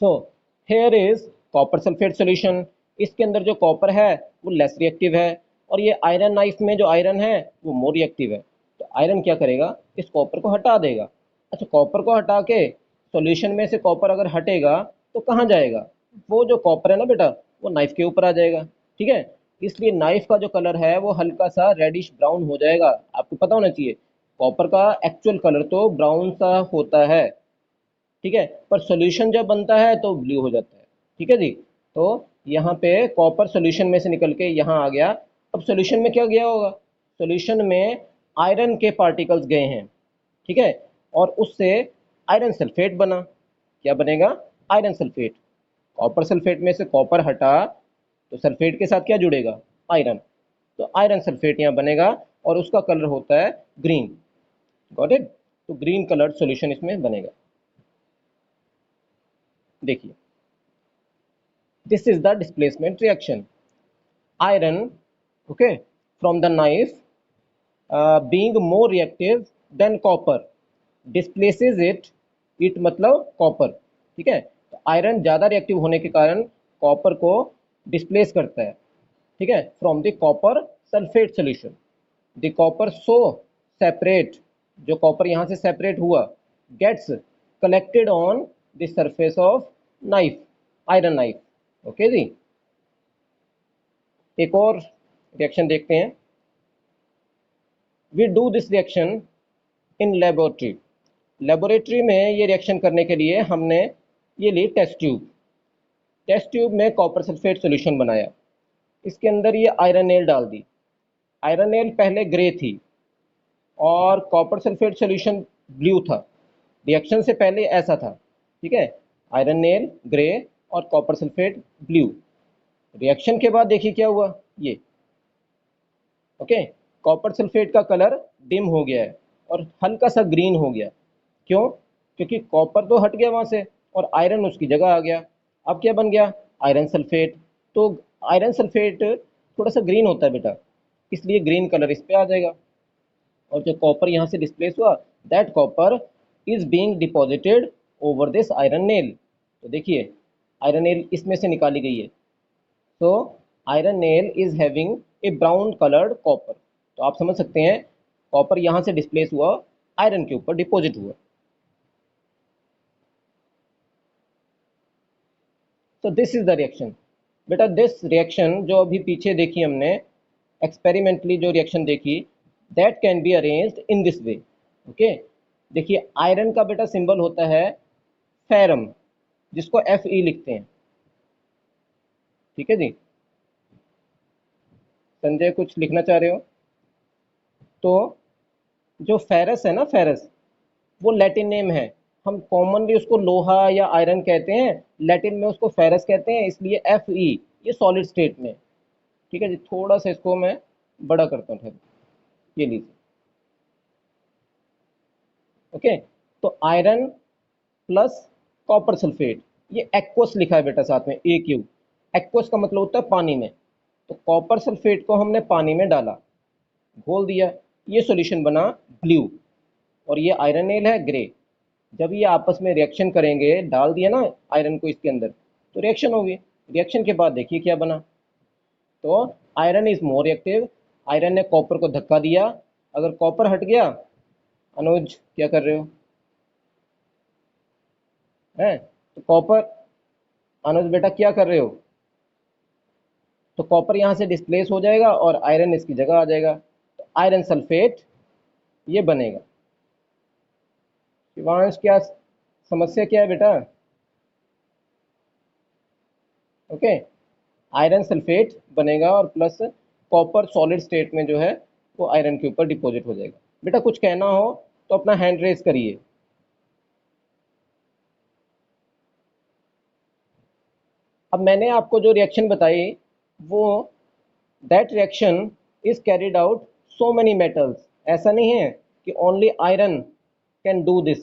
So here is copper sulphate solution. इसके अंदर जो कॉपर है वो लेस रिएक्टिव है, और ये आयरन नाइफ में जो आयरन है वो मोर रिएक्टिव है। तो आयरन क्या करेगा, इस कॉपर को हटा देगा। अच्छा, कॉपर को हटा के सॉल्यूशन में से कॉपर अगर हटेगा तो कहाँ जाएगा, वो जो कॉपर है ना बेटा, वो नाइफ के ऊपर आ जाएगा। ठीक है, इसलिए नाइफ का जो कलर है वो हल्का सा रेडिश ब्राउन हो जाएगा। आपको पता होना चाहिए कॉपर का एक्चुअल कलर तो ब्राउन सा होता है, ठीक है, पर सॉल्यूशन जब बनता है तो ब्लू हो जाता है। ठीक है जी। तो यहाँ पे कॉपर सॉल्यूशन में से निकल के यहाँ आ गया। अब सॉल्यूशन में क्या गया होगा, सॉल्यूशन में आयरन के पार्टिकल्स गए हैं। ठीक है, और उससे आयरन सल्फेट बना। क्या बनेगा, आयरन सल्फेट। कॉपर सल्फेट में से कॉपर हटा तो सल्फेट के साथ क्या जुड़ेगा, आयरन। तो आयरन सल्फेट यहाँ बनेगा और उसका कलर होता है ग्रीन। Got it. तो ग्रीन कलर सॉल्यूशन इसमें बनेगा। देखिए, this is the displacement reaction. Iron, okay, from the knife, being more reactive than copper displaces it मतलब कॉपर। ठीक है, तो आयरन ज़्यादा रिएक्टिव होने के कारण कॉपर को डिस्प्लेस करता है। ठीक है, from the copper sulphate solution the copper so separate, जो कॉपर यहाँ से सेपरेट हुआ, gets collected on the surface of knife, iron knife. Okay जी। एक और रिएक्शन देखते हैं। We do this reaction in laboratory. Laboratory में ये रिएक्शन करने के लिए हमने ये ली टेस्ट ट्यूब। टेस्ट ट्यूब में कॉपर सल्फेट सॉल्यूशन बनाया, इसके अंदर ये आयरन नेल डाल दी। आयरन नेल पहले ग्रे थी और कॉपर सल्फेट सॉल्यूशन ब्लू था। रिएक्शन से पहले ऐसा था। ठीक है, आयरन नेल ग्रे और कॉपर सल्फेट ब्लू। रिएक्शन के बाद देखिए क्या हुआ, ये ओके, कॉपर सल्फेट का कलर डिम हो गया है और हल्का सा ग्रीन हो गया। क्यों, क्योंकि कॉपर तो हट गया वहां से और आयरन उसकी जगह आ गया। अब क्या बन गया, आयरन सल्फेट। तो आयरन सल्फेट थोड़ा सा ग्रीन होता है बेटा, इसलिए ग्रीन कलर इस पे आ जाएगा। और जो कॉपर यहाँ से डिस्प्लेस हुआ, that copper is being deposited over this iron nail. तो देखिए, आयरन नेल इसमें से निकाली गई है। तो iron nail is having a brown coloured copper. तो आप समझ सकते हैं कॉपर यहाँ से डिस्प्लेस हुआ, आयरन के ऊपर डिपॉजिट हुआ। तो दिस इज द रिएक्शन। बेटा दिस रिएक्शन जो अभी पीछे देखी हमने, एक्सपेरिमेंटली जो रिएक्शन देखी, that can be arranged in this way. Okay, देखिए आयरन का बेटा सिंबल होता है फेरम, जिसको एफ ई लिखते हैं। ठीक है जी। संजय कुछ लिखना चाह रहे हो? तो जो फेरस है ना, फेरस वो लैटिन नेम है। हम कॉमनली उसको लोहा या आयरन कहते हैं, लैटिन में उसको फेरस कहते हैं, इसलिए एफ ई, ये सॉलिड स्टेट में। ठीक है जी, थोड़ा सा इसको मैं बड़ा करता हूँ ठहरो, ये लीजिए। ओके, तो आयरन प्लस कॉपर सल्फेट, ये एक्वस लिखा है बेटा साथ में, ए क्यू। एक्वस का मतलब होता है पानी में। तो कॉपर सल्फेट को हमने पानी में डाला, घोल दिया, ये सॉल्यूशन बना ब्लू, और ये आयरन नेल है ग्रे। जब ये आपस में रिएक्शन करेंगे, डाल दिया ना आयरन को इसके अंदर, तो रिएक्शन होगी। रिएक्शन के बाद देखिए क्या बना। तो iron is more reactive, iron ने कॉपर को धक्का दिया। अगर कॉपर हट गया, अनुज क्या कर रहे हो हैं, तो कॉपर, अनुज बेटा क्या कर रहे हो, तो कॉपर यहाँ से डिस्प्लेस हो जाएगा और आयरन इसकी जगह आ जाएगा। तो आयरन सल्फेट ये बनेगा। शिवांश क्या समस्या क्या है बेटा? ओके, आयरन सल्फेट बनेगा और प्लस कॉपर सॉलिड स्टेट में जो है वो आयरन के ऊपर डिपॉजिट हो जाएगा। बेटा कुछ कहना हो तो अपना हैंड रेज करिए। अब मैंने आपको जो रिएक्शन बताई, वो that reaction is carried out so many metals. ऐसा नहीं है कि only iron can do this,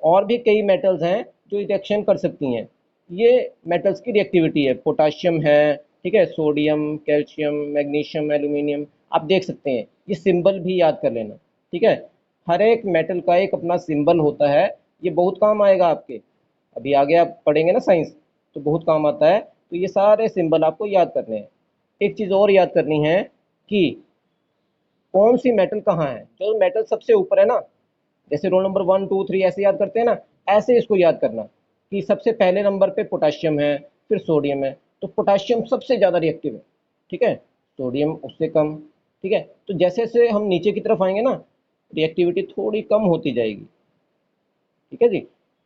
और भी कई मेटल्स हैं जो रिएक्शन कर सकती हैं। ये मेटल्स की रिएक्टिविटी है, पोटाशियम है, ठीक है, सोडियम, कैल्शियम, मैग्नीशियम, एल्यूमिनियम। आप देख सकते हैं, ये सिंबल भी याद कर लेना। ठीक है, हर एक मेटल का एक अपना सिंबल होता है, ये बहुत काम आएगा आपके। अभी आगे आप पढ़ेंगे ना साइंस, तो बहुत काम आता है। तो ये सारे सिंबल आपको याद करने हैं। एक चीज़ और याद करनी है कि कौन सी मेटल कहाँ है। जो मेटल सबसे ऊपर है ना, जैसे रोल नंबर 1 2 3 ऐसे याद करते हैं ना, ऐसे इसको याद करना कि सबसे पहले नंबर पे पोटाशियम है, फिर सोडियम है। तो पोटाशियम सबसे ज़्यादा रिएक्टिव है, ठीक है, सोडियम उससे कम। ठीक है, तो जैसे जैसे हम नीचे की तरफ आएंगे ना, रिएक्टिविटी थोड़ी कम होती जाएगी। ठीक है जी।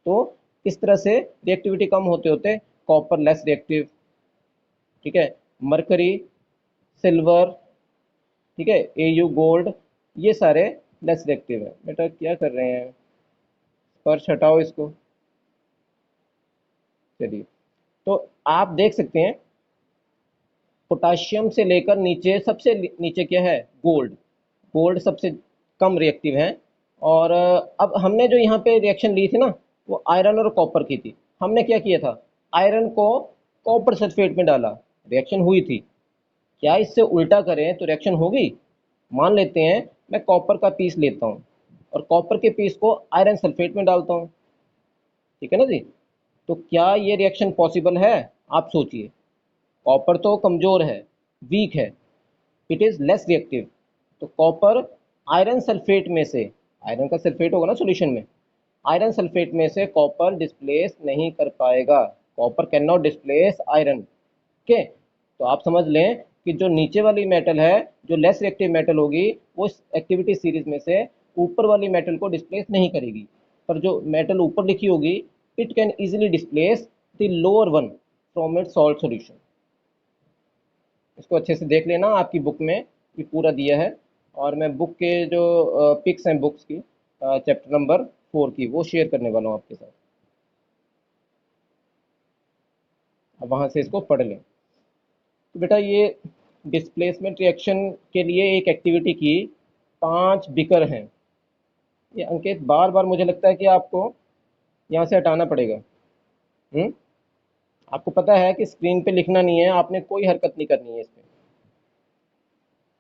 तो इस तरह से रिएक्टिविटी कम होते होते कॉपर लेस रिएक्टिव, ठीक है, मरकरी, सिल्वर, ठीक है, एयू गोल्ड, ये सारे लेस रिएक्टिव है। बेटा क्या कर रहे हैं, स्पर्श हटाओ इसको। चलिए, तो आप देख सकते हैं पोटाशियम से लेकर नीचे, सबसे नीचे क्या है, गोल्ड। गोल्ड सबसे कम रिएक्टिव है। और अब हमने जो यहाँ पे रिएक्शन ली थी ना, वो आयरन और कॉपर की थी। हमने क्या किया था, आयरन को कॉपर सल्फेट में डाला, रिएक्शन हुई थी। क्या इससे उल्टा करें तो रिएक्शन होगी। मान लेते हैं मैं कॉपर का पीस लेता हूँ और कॉपर के पीस को आयरन सल्फेट में डालता हूँ, ठीक है ना जी। तो क्या ये रिएक्शन पॉसिबल है, आप सोचिए। कॉपर तो कमज़ोर है, वीक है, इट इज़ लेस रिएक्टिव। तो कॉपर आयरन सल्फेट में से, आयरन का सल्फेट होगा ना सॉल्यूशन में, आयरन सल्फेट में से कॉपर डिस्प्लेस नहीं कर पाएगा। Copper can not displace iron. Okay, तो आप समझ लें कि जो नीचे वाली मेटल है, जो लेस रिएक्टिव मेटल होगी, वो इस एक्टिविटी सीरीज में से ऊपर वाली मेटल को डिस्प्लेस नहीं करेगी। पर जो मेटल ऊपर लिखी होगी, it can easily displace the lower one from it salt solution. इसको अच्छे से देख लेना, आपकी बुक में ये पूरा दिया है। और मैं बुक के जो पिक्स हैं बुक्स की, चैप्टर नंबर 4 की, वो शेयर करने वाला हूँ आपके साथ। अब वहाँ से इसको पढ़ लें। तो बेटा ये डिस्प्लेसमेंट रिएक्शन के लिए एक एक्टिविटी की 5 बिकर हैं। ये अंकित बार बार मुझे लगता है कि आपको यहाँ से हटाना पड़ेगा। हम्म, आपको पता है कि स्क्रीन पे लिखना नहीं है, आपने कोई हरकत नहीं करनी है इस पे।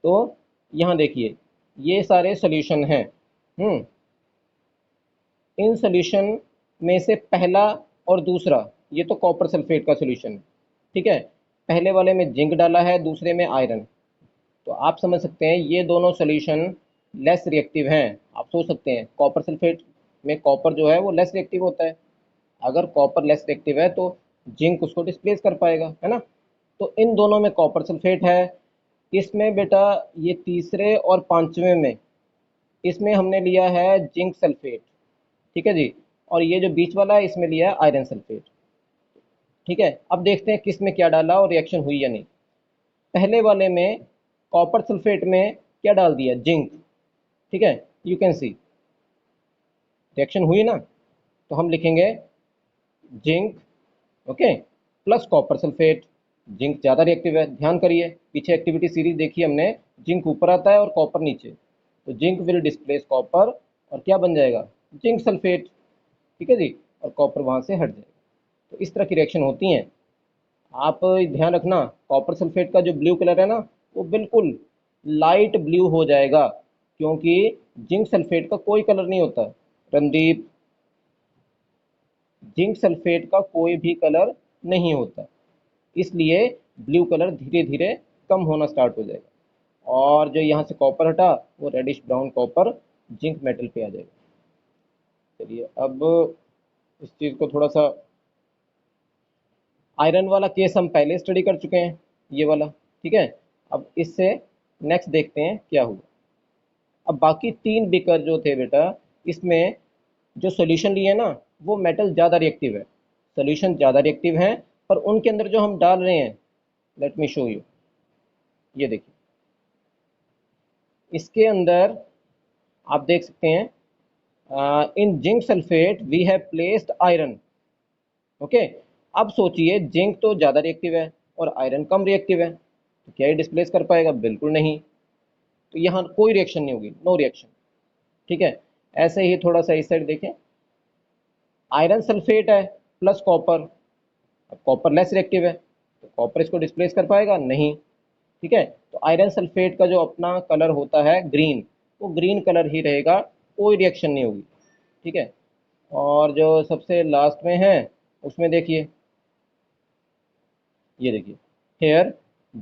तो यहाँ देखिए, ये सारे सॉल्यूशन हैं। हम्म, इन सॉल्यूशन में से पहला और दूसरा, ये तो कॉपर सल्फेट का सॉल्यूशन है, ठीक है। पहले वाले में जिंक डाला है, दूसरे में आयरन। तो आप समझ सकते हैं ये दोनों सॉल्यूशन लेस रिएक्टिव हैं। आप सोच सकते हैं कॉपर सल्फेट में कॉपर जो है वो लेस रिएक्टिव होता है। अगर कॉपर लेस रिएक्टिव है तो जिंक उसको डिस्प्लेस कर पाएगा, है ना। तो इन दोनों में कॉपर सल्फेट है। इसमें बेटा ये तीसरे और पांचवें में, इसमें हमने लिया है जिंक सल्फेट, ठीक है जी। और ये जो बीच वाला है, इसमें लिया है आयरन सल्फेट, ठीक है। अब देखते हैं किस में क्या डाला और रिएक्शन हुई या नहीं। पहले वाले में कॉपर सल्फेट में क्या डाल दिया, जिंक, ठीक है। यू कैन सी रिएक्शन हुई ना। तो हम लिखेंगे zinc, okay, plus copper sulphate. Zinc ज़्यादा रिएक्टिव है, ध्यान करिए पीछे एक्टिविटी सीरीज देखी हमने, जिंक ऊपर आता है और कॉपर नीचे। तो जिंक विल डिस्प्लेस कॉपर और क्या बन जाएगा, जिंक सल्फेट, ठीक है जी। और कॉपर वहाँ से हट जाएगा। तो इस तरह की रिएक्शन होती हैं। आप ध्यान रखना, कॉपर सल्फेट का जो ब्लू कलर है ना, वो बिल्कुल लाइट ब्लू हो जाएगा, क्योंकि जिंक सल्फेट का कोई कलर नहीं होता। रणदीप, जिंक सल्फेट का कोई भी कलर नहीं होता, इसलिए ब्लू कलर धीरे धीरे कम होना स्टार्ट हो जाएगा। और जो यहाँ से कॉपर हटा, वो reddish brown copper zinc metal पे आ जाएगा। चलिए, अब इस चीज़ को थोड़ा सा, आयरन वाला केस हम पहले स्टडी कर चुके हैं, ये वाला, ठीक है। अब इससे नेक्स्ट देखते हैं क्या हुआ। अब बाकी 3 बिकर जो थे बेटा, इसमें जो सॉल्यूशन लिए ना, वो मेटल ज़्यादा रिएक्टिव है, सॉल्यूशन ज़्यादा रिएक्टिव है। पर उनके अंदर जो हम डाल रहे हैं, लेट मी शो यू, ये देखिए इसके अंदर आप देख सकते हैं, in zinc sulphate we have placed iron, okay. अब सोचिए जिंक तो ज़्यादा रिएक्टिव है और आयरन कम रिएक्टिव है, तो क्या ये डिस्प्लेस कर पाएगा, बिल्कुल नहीं। तो यहाँ कोई रिएक्शन नहीं होगी, नो रिएक्शन, ठीक है। ऐसे ही थोड़ा सा इस साइड देखें, आयरन सल्फेट है प्लस कॉपर। अब कॉपर लेस रिएक्टिव है, तो कॉपर इसको डिस्प्लेस कर पाएगा नहीं, ठीक है। तो आयरन सल्फेट का जो अपना कलर होता है ग्रीन, वो ग्रीन कलर ही रहेगा, कोई रिएक्शन नहीं होगी, ठीक है। और जो सबसे लास्ट में है, उसमें देखिए, ये देखिए, here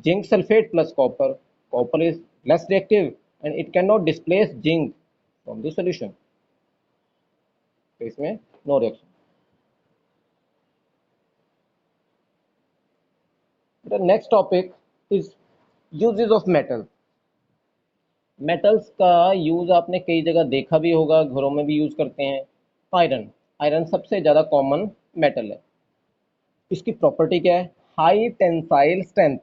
zinc sulphate plus copper, copper is less reactive and it can not displace zinc from the solution, तो इसमें no reaction. The next topic is uses of metal. Metals का यूज आपने कई जगह देखा भी होगा, घरों में भी यूज करते हैं। आयरन, आयरन सबसे ज़्यादा कॉमन मेटल है। इसकी प्रॉपर्टी क्या है? High tensile strength.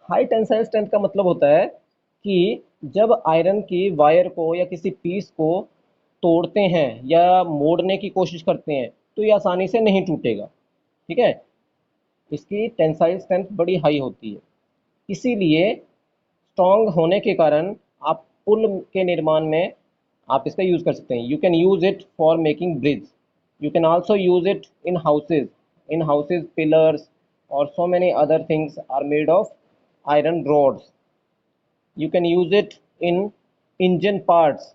High tensile strength का मतलब होता है कि जब आयरन की वायर को या किसी पीस को तोड़ते हैं या मोड़ने की कोशिश करते हैं तो ये आसानी से नहीं टूटेगा, ठीक है। इसकी टेंसाइल स्ट्रेंथ बड़ी हाई होती है, इसीलिए स्ट्रॉन्ग होने के कारण आप पुल के निर्माण में आप इसका यूज़ कर सकते हैं। You can use it for making bridge, you can also use it in houses pillars और so many other things are made of iron rods. You can use it in engine parts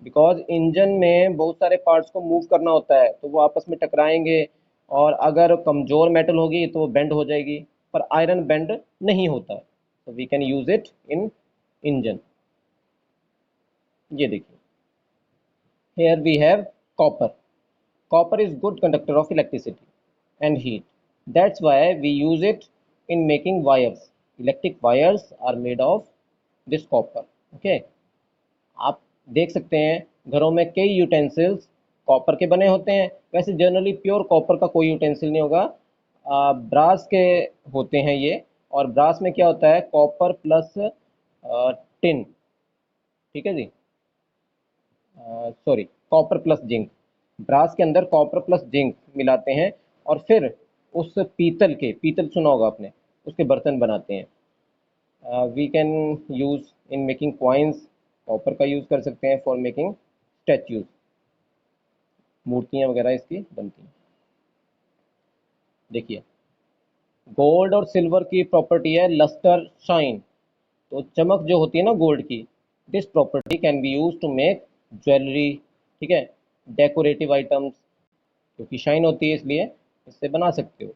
because engine में बहुत सारे parts को move करना होता है तो वो आपस में टकराएंगे और अगर कमज़ोर मेटल होगी तो वो बेंड हो जाएगी, पर आयरन बेंड नहीं होता है, तो we can use it in engine. ये देखिए, here we have copper. Copper is good conductor of electricity and heat. That's why we use it in making wires. Electric wires are made of this copper. Okay. आप देख सकते हैं घरों में कई utensils copper के बने होते हैं। वैसे जनरली प्योर कॉपर का कोई यूटेंसिल नहीं होगा, ब्रास के होते हैं ये। और ब्रास में क्या होता है? कॉपर प्लस टिन, ठीक है जी, sorry, copper plus zinc. Brass के अंदर कॉपर प्लस जिंक मिलाते हैं और फिर उस पीतल सुना होगा आपने, उसके बर्तन बनाते हैं। We can use in making coins, copper का यूज़ कर सकते हैं फॉर मेकिंग स्टैच्यूज, मूर्तियाँ वगैरह इसकी बनती हैं। देखिए, गोल्ड और सिल्वर की प्रॉपर्टी है लस्टर शाइन। तो चमक जो होती है ना गोल्ड की, this property can be use to make jewellery, ठीक है, डेकोरेटिव आइटम्स, क्योंकि शाइन होती है इसलिए इससे बना सकते हो।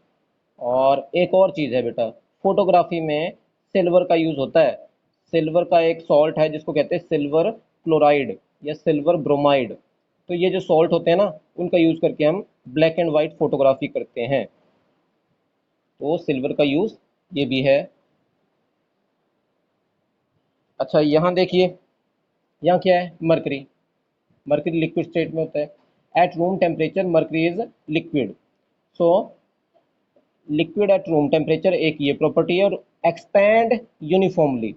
और एक और चीज़ है बेटा, फोटोग्राफी में सिल्वर का यूज़ होता है। सिल्वर का एक सॉल्ट है जिसको कहते हैं सिल्वर क्लोराइड या सिल्वर ब्रोमाइड। तो ये जो सॉल्ट होते हैं ना, उनका यूज़ करके हम ब्लैक एंड वाइट फोटोग्राफी करते हैं, तो सिल्वर का यूज़ ये भी है। अच्छा, यहाँ देखिए, यहाँ क्या है? मरकरी। मरकरी लिक्विड स्टेट में होता है। At room temperature mercury is liquid. So liquid at room temperature एक ये प्रॉपर्टी है। और एक्सपैंड यूनिफॉर्मली,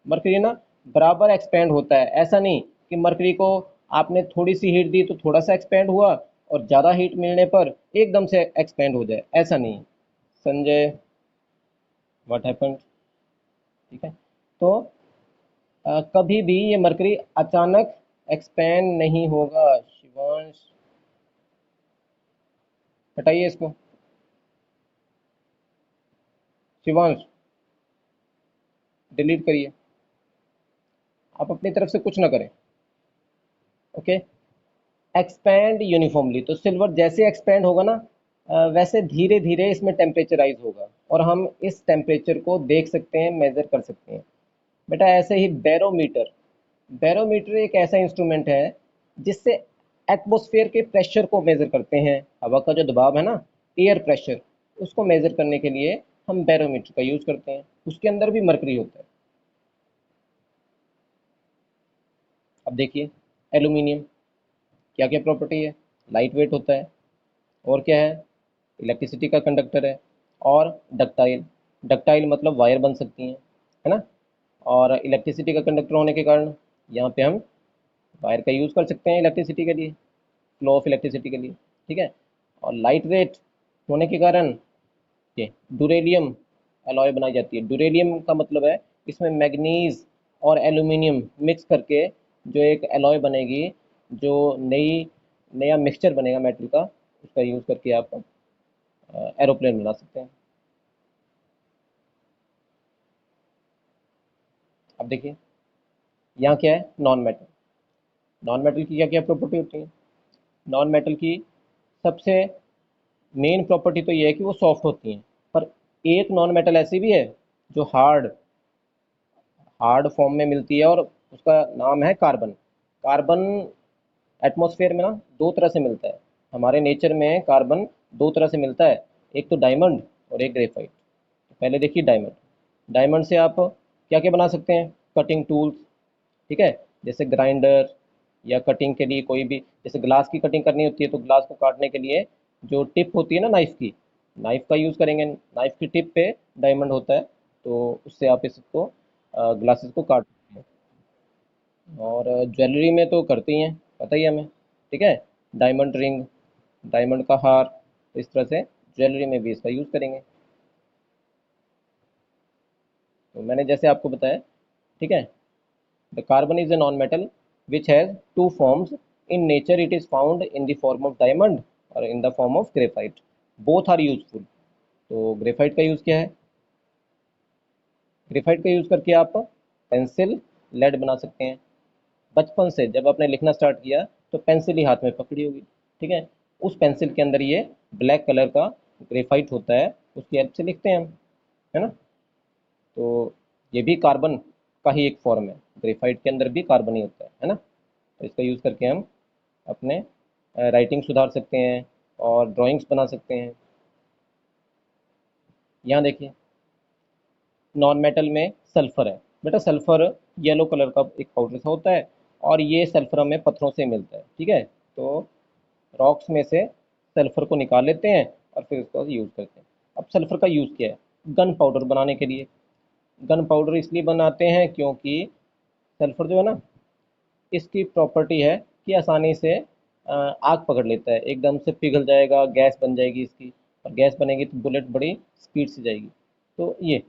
मरकरी ना बराबर एक्सपैंड होता है। ऐसा नहीं कि मरकरी को आपने थोड़ी सी हीट दी तो थोड़ा सा एक्सपैंड हुआ और ज़्यादा हीट मिलने पर एकदम से एक्सपैंड हो जाए, ऐसा नहीं। Sanjay, what happened? ठीक है, तो कभी भी ये मरकरी अचानक एक्सपैंड नहीं होगा। शिवांश, हटाइए इसको। शिवांश, डिलीट करिए, आप अपनी तरफ से कुछ ना करें। ओके। एक्सपैंड यूनिफॉर्मली, तो सिल्वर जैसे एक्सपैंड होगा ना, वैसे धीरे धीरे इसमें टेम्परेचराइज होगा और हम इस टेम्परेचर को देख सकते हैं, मेज़र कर सकते हैं। बेटा ऐसे ही बैरोमीटर, बैरोमीटर एक ऐसा इंस्ट्रूमेंट है जिससे एटमॉस्फेयर के प्रेशर को मेज़र करते हैं। हवा का जो दबाव है ना, एयर प्रेशर, उसको मेज़र करने के लिए हम बैरोमीटर का यूज़ करते हैं। उसके अंदर भी मरकरी होता है। अब देखिए, एल्यूमिनियम क्या क्या प्रॉपर्टी है? लाइट वेट होता है, और क्या है? इलेक्ट्रिसिटी का कंडक्टर है, और डक्टाइल। डक्टाइल मतलब वायर बन सकती हैं, है ना। और इलेक्ट्रिसिटी का कंडक्टर होने के कारण यहाँ पे हम वायर का यूज़ कर सकते हैं इलेक्ट्रिसिटी के लिए, फ्लो ऑफ इलेक्ट्रिसिटी के लिए, ठीक है। और लाइट वेट होने के कारण ये डुरेलियम एलॉय बनाई जाती है। डुरेलियम का मतलब है इसमें मैग्नीज और एल्यूमिनियम मिक्स करके जो एक एलॉय बनेगी, जो नया मिक्सचर बनेगा मेटल का, उसका यूज़ करके आप एरोप्लेन बना सकते हैं। अब देखिए, यहाँ क्या है? Non metal. नॉन मेटल की क्या क्या प्रॉपर्टी होती है? नॉन मेटल की सबसे मेन प्रॉपर्टी तो ये है कि वो सॉफ्ट होती हैं, पर एक नॉन मेटल ऐसी भी है जो हार्ड हार्ड फॉर्म में मिलती है, और उसका नाम है कार्बन। कार्बन एटमॉस्फेयर में ना दो तरह से मिलता है। हमारे नेचर में कार्बन दो तरह से मिलता है, एक तो डायमंड और एक ग्रेफाइट। तो पहले देखिए डायमंड। डायमंड से आप क्या क्या बना सकते हैं? कटिंग टूल्स, ठीक है, जैसे ग्राइंडर, या कटिंग के लिए कोई भी, जैसे ग्लास की कटिंग करनी होती है तो ग्लास को काटने के लिए जो टिप होती है ना नाइफ की, नाइफ का यूज़ करेंगे। नाइफ की टिप पे डायमंड होता है, तो उससे आप इसको ग्लासेस को काट सकते हैं। और ज्वेलरी में तो करते ही हैं, पता ही है हमें, ठीक है, डायमंड रिंग, डायमंड का हार। तो इस तरह से ज्वेलरी में भी इसका यूज़ करेंगे। तो मैंने जैसे आपको बताया, ठीक है, the carbon is a non-metal which has two forms. In nature, it is found in the form of diamond or in the form of graphite. Both are useful. तो ग्रेफाइट का यूज़ क्या है? ग्रेफाइट का use करके आप pencil, lead बना सकते हैं। बचपन से जब आपने लिखना स्टार्ट किया तो पेंसिल ही हाथ में पकड़ी होगी, ठीक है, उस पेंसिल के अंदर ये ब्लैक कलर का ग्रेफाइट होता है, उसकी हेल्प से लिखते हैं हम, है ना। तो ये भी कार्बन का ही एक फॉर्म है, ग्रेफाइट के अंदर भी कार्बन ही होता है ना। तो इसका यूज़ करके हम अपने राइटिंग सुधार सकते हैं और ड्राइंग्स बना सकते हैं। यहाँ देखिए, नॉन मेटल में सल्फर है। बेटा सल्फर येलो कलर का एक पाउडर सा होता है, और ये सल्फर हमें पत्थरों से मिलता है, ठीक है। तो रॉक्स में से सल्फर को निकाल लेते हैं और फिर उसका यूज़ करते हैं। अब सल्फर का यूज़ क्या है? गन पाउडर बनाने के लिए। गन पाउडर इसलिए बनाते हैं क्योंकि सल्फर जो है ना, इसकी प्रॉपर्टी है कि आसानी से आग पकड़ लेता है, एकदम से पिघल जाएगा, गैस बन जाएगी इसकी, और गैस बनेगी तो बुलेट बड़ी स्पीड से जाएगी। तो ये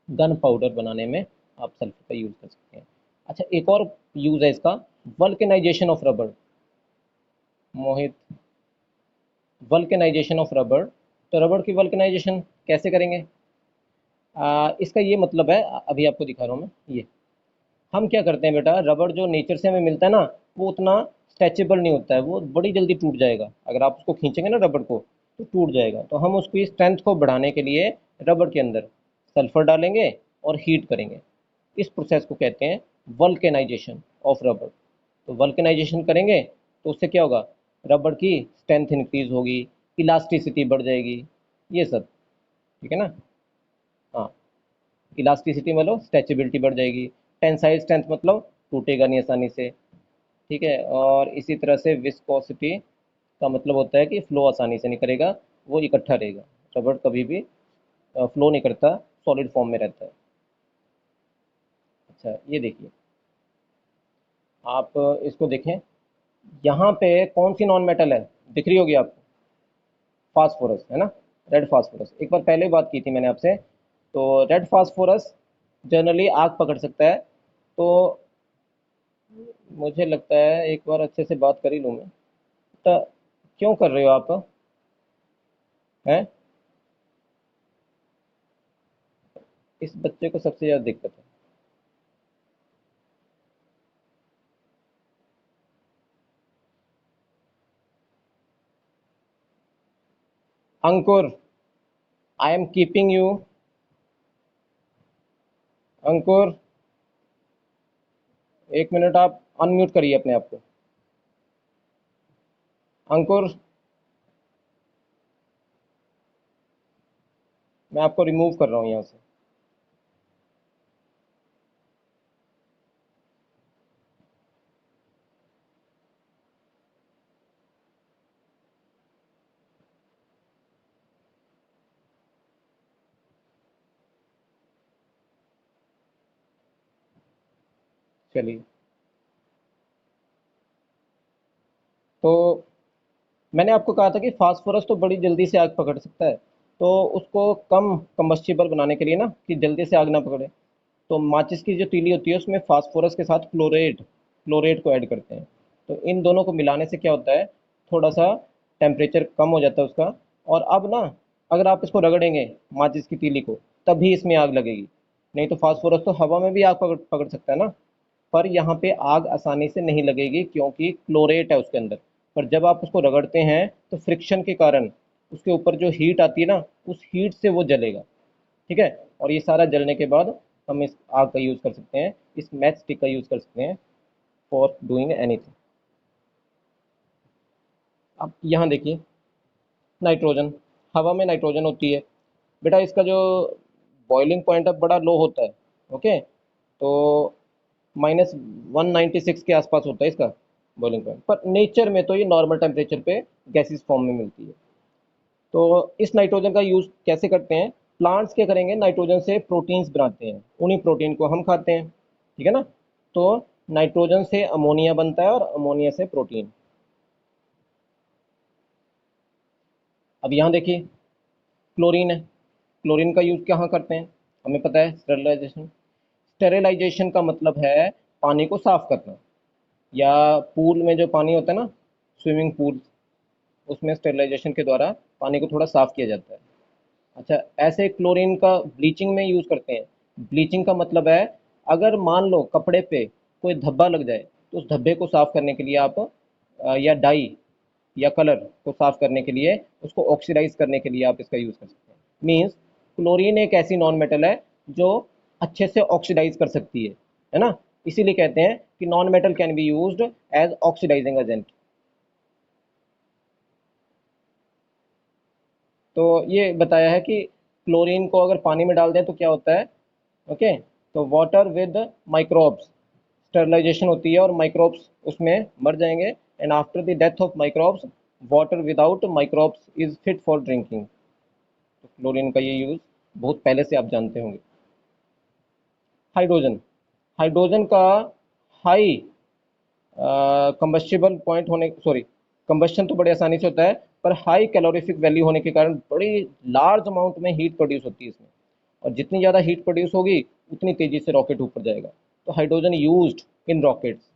गन पाउडर बनाने में आप सल्फर का यूज़ कर सकते हैं। अच्छा, एक और यूज़ है इसका, vulcanisation of rubber. Mohit, vulcanisation of rubber. तो रबर की वल्केनाइजेशन कैसे करेंगे? इसका ये मतलब है, अभी आपको दिखा रहा हूँ मैं। ये हम क्या करते हैं बेटा, रबड़ जो नेचर से हमें मिलता है ना, वो उतना स्ट्रेचेबल नहीं होता है, वो बड़ी जल्दी टूट जाएगा। अगर आप उसको खींचेंगे ना रबड़ को, तो टूट जाएगा। तो हम उसकी स्ट्रेंथ को बढ़ाने के लिए रबड़ के अंदर सल्फर डालेंगे और हीट करेंगे। इस प्रोसेस को कहते हैं वल्केनाइजेशन ऑफ रबड़। तो वल्केनाइजेशन करेंगे तो उससे क्या होगा? रबड़ की स्ट्रेंथ इंक्रीज होगी, इलास्टिसिटी बढ़ जाएगी, ये सब, ठीक है ना। हाँ, इलास्टिसिटी मतलब स्ट्रेचेबिलिटी बढ़ जाएगी। टेंसाइल स्ट्रेंथ मतलब टूटेगा नहीं आसानी से, ठीक है। और इसी तरह से विस्कोसिटी का मतलब होता है कि फ्लो आसानी से नहीं करेगा, वो इकट्ठा रहेगा। रबड़ कभी भी फ्लो नहीं करता, सॉलिड फॉर्म में रहता है। अच्छा, ये देखिए, आप इसको देखें, यहाँ पे कौन सी नॉन मेटल है दिख रही होगी आपको? फास्फोरस है ना, रेड फास्फोरस। एक बार पहले बात की थी मैंने आपसे। तो रेड फास्फोरस जनरली आग पकड़ सकता है। तो मुझे लगता है एक बार अच्छे से बात कर ही लूँ मैं। तो क्यों कर रहे हो आप? हैं? इस बच्चे को सबसे ज़्यादा दिक्कत है। अंकुर, आई एम कीपिंग यू। अंकुर, एक मिनट, आप अनम्यूट करिए अपने आप को। अंकुर, मैं आपको रिमूव कर रहा हूँ यहाँ से। चलिए, तो मैंने आपको कहा था कि फास्फोरस तो बड़ी जल्दी से आग पकड़ सकता है। तो उसको कम कम्बस्टिबल बनाने के लिए ना, कि जल्दी से आग ना पकड़े, तो माचिस की जो तीली होती है उसमें फास्फोरस के साथ क्लोरेट क्लोरेट को ऐड करते हैं। तो इन दोनों को मिलाने से क्या होता है, थोड़ा सा टेम्परेचर कम हो जाता है उसका। और अब ना, अगर आप इसको रगड़ेंगे माचिस की तीली को, तभी इसमें आग लगेगी। नहीं तो फास्फोरस तो हवा में भी आग पकड़ पकड़ सकता है ना, पर यहाँ पे आग आसानी से नहीं लगेगी क्योंकि क्लोरेट है उसके अंदर। पर जब आप उसको रगड़ते हैं तो फ्रिक्शन के कारण उसके ऊपर जो हीट आती है ना, उस हीट से वो जलेगा। ठीक है, और ये सारा जलने के बाद हम इस आग का यूज़ कर सकते हैं, इस मैच स्टिक का यूज़ कर सकते हैं फॉर डूइंग एनीथिंग। अब यहाँ देखिए, नाइट्रोजन, हवा में नाइट्रोजन होती है बेटा, इसका जो बॉइलिंग पॉइंट है बड़ा लो होता है। ओके, तो -196 के आसपास होता है इसका बॉइलिंग पॉइंट, पर नेचर में तो ये नॉर्मल टेम्परेचर पे गैसेस फॉर्म में मिलती है। तो इस नाइट्रोजन का यूज़ कैसे करते हैं? प्लांट्स क्या करेंगे, नाइट्रोजन से प्रोटीन्स बनाते हैं, उन्हीं प्रोटीन को हम खाते हैं। ठीक है ना? तो नाइट्रोजन से अमोनिया बनता है और अमोनिया से प्रोटीन। अब यहाँ देखिए, क्लोरीन है। क्लोरीन का यूज़ कहाँ करते हैं? हमें पता है, स्टेरिलाइजेशन। स्टेरिलाइजेशन का मतलब है पानी को साफ करना, या पूल में जो पानी होता है ना, स्विमिंग पूल, उसमें स्टेरिलाइजेशन के द्वारा पानी को थोड़ा साफ किया जाता है। अच्छा, ऐसे क्लोरीन का ब्लीचिंग में यूज़ करते हैं। ब्लीचिंग का मतलब है, अगर मान लो कपड़े पे कोई धब्बा लग जाए, तो उस धब्बे को साफ करने के लिए आप या डाई या कलर को साफ करने के लिए, उसको ऑक्सीडाइज करने के लिए आप इसका यूज़ कर सकते हैं। मीन्स क्लोरीन एक ऐसी नॉन मेटल है जो अच्छे से ऑक्सीडाइज कर सकती है ना? इसीलिए कहते हैं कि non metal can be used as oxidising agent. तो ये बताया है कि क्लोरीन को अगर पानी में डाल दें तो क्या होता है। ओके, तो वाटर विद माइक्रोब्स, स्टरलाइजेशन होती है और माइक्रोब्स उसमें मर जाएंगे, and after the death of microbes, water without microbes is fit for drinking. तो क्लोरीन का ये यूज़ बहुत पहले से आप जानते होंगे। हाइड्रोजन, हाइड्रोजन का हाई कंबस्टिबल पॉइंट होने, सॉरी, कंबस्शन तो बड़े आसानी से होता है, पर हाई कैलोरीफिक वैल्यू होने के कारण बड़ी लार्ज अमाउंट में हीट प्रोड्यूस होती है इसमें, और जितनी ज़्यादा हीट प्रोड्यूस होगी उतनी तेज़ी से रॉकेट ऊपर जाएगा। तो हाइड्रोजन यूज्ड इन रॉकेट्स,